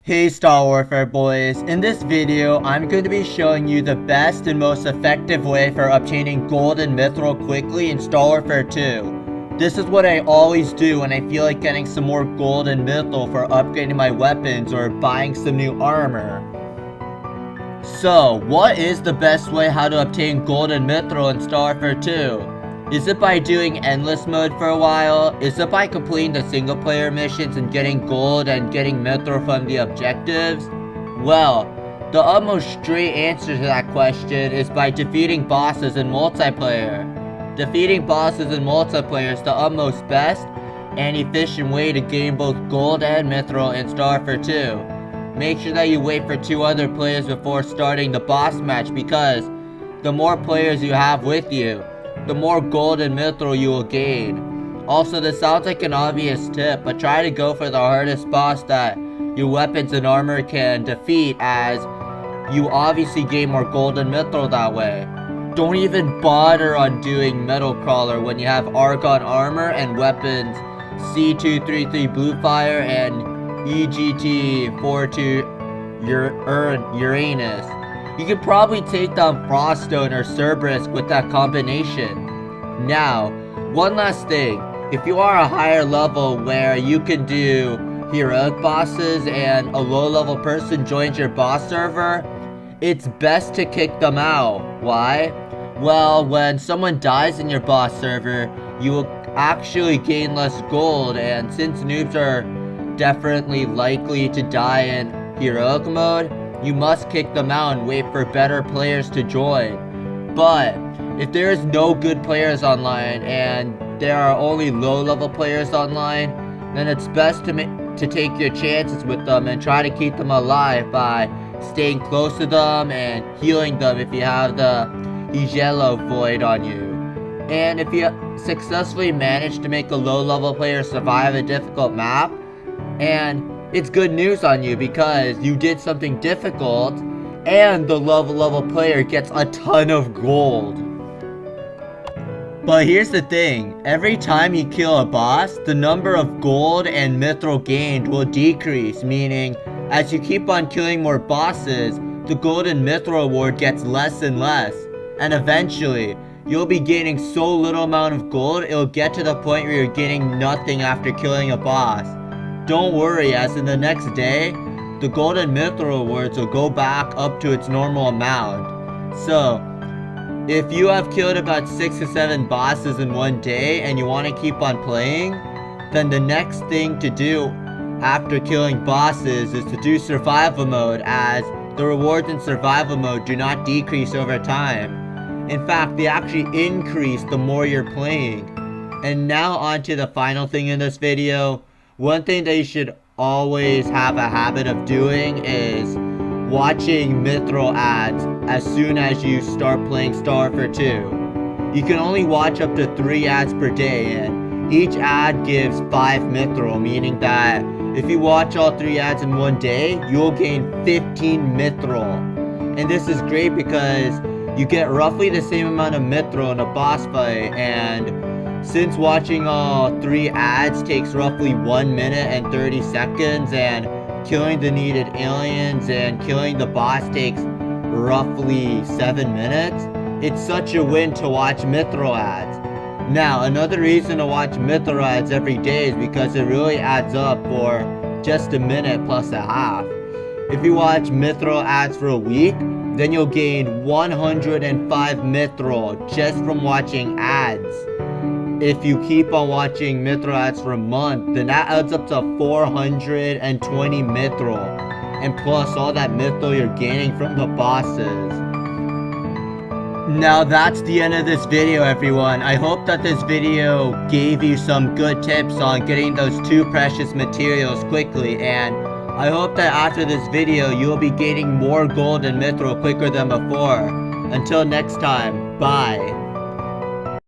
Hey Star Warfare boys, in this video I'm going to be showing you the best and most effective way for obtaining gold and mithril quickly in Star Warfare 2. This is what I always do when I feel like getting some more gold and mithril for upgrading my weapons or buying some new armor. So, what is the best way how to obtain gold and mithril in Star Warfare 2? Is it by doing endless mode for a while? Is it by completing the single player missions and getting gold and getting mithril from the objectives? Well, the utmost straight answer to that question is by defeating bosses in multiplayer. Defeating bosses in multiplayer is the utmost best and efficient way to gain both gold and mithril in Star Warfare 2. Make sure that you wait for 2 other players before starting the boss match, because the more players you have with you, the more gold and mithril you will gain. Also, this sounds like an obvious tip, but try to go for the hardest boss that your weapons and armor can defeat, as you obviously gain more gold and mithril that way. Don't even bother on doing Metal Crawler when you have Argon armor and weapons C233 Bluefire and EGT42 Uranus. You could probably take down Froststone or Cerberus with that combination. Now, one last thing. If you are a higher level where you can do heroic bosses and a low level person joins your boss server, it's best to kick them out. Why? Well, when someone dies in your boss server, you will actually gain less gold, and since noobs are definitely likely to die in heroic mode, you must kick them out and wait for better players to join. But if there is no good players online and there are only low level players online, then it's best to take your chances with them and try to keep them alive by staying close to them and healing them if you have the Higelo Void on you. And if you successfully manage to make a low level player survive a difficult map, and it's good news on you because you did something difficult and the low level player gets a ton of gold. But here's the thing, every time you kill a boss, the number of gold and mithril gained will decrease, meaning as you keep on killing more bosses, the gold and mithril reward gets less and less. And eventually, you'll be gaining so little amount of gold, it'll get to the point where you're gaining nothing after killing a boss. Don't worry, as in the next day, the gold and mithril rewards will go back up to its normal amount. So, if you have killed about 6 to 7 bosses in one day and you want to keep on playing, then the next thing to do after killing bosses is to do survival mode, as the rewards in survival mode do not decrease over time. In fact, they actually increase the more you're playing. And now on to the final thing in this video. One thing that you should always have a habit of doing is watching mithril ads as soon as you start playing Star Warfare 2. You can only watch up to 3 ads per day, and each ad gives 5 mithril, meaning that if you watch all 3 ads in one day, you'll gain 15 mithril. And this is great because you get roughly the same amount of mithril in a boss fight, and since watching all 3 ads takes roughly 1 minute and 30 seconds, and killing the needed aliens and killing the boss takes roughly 7 minutes, it's such a win to watch mithril ads. Now, another reason to watch mithril ads every day is because it really adds up for just a minute plus a half. If you watch mithril ads for a week, then you'll gain 105 mithril just from watching ads. If you keep on watching mithril ads for a month, then that adds up to 420 mithril. And plus all that mithril you're gaining from the bosses. Now that's the end of this video, everyone. I hope that this video gave you some good tips on getting those 2 precious materials quickly, and I hope that after this video you'll be gaining more gold and mithril quicker than before. Until next time, bye.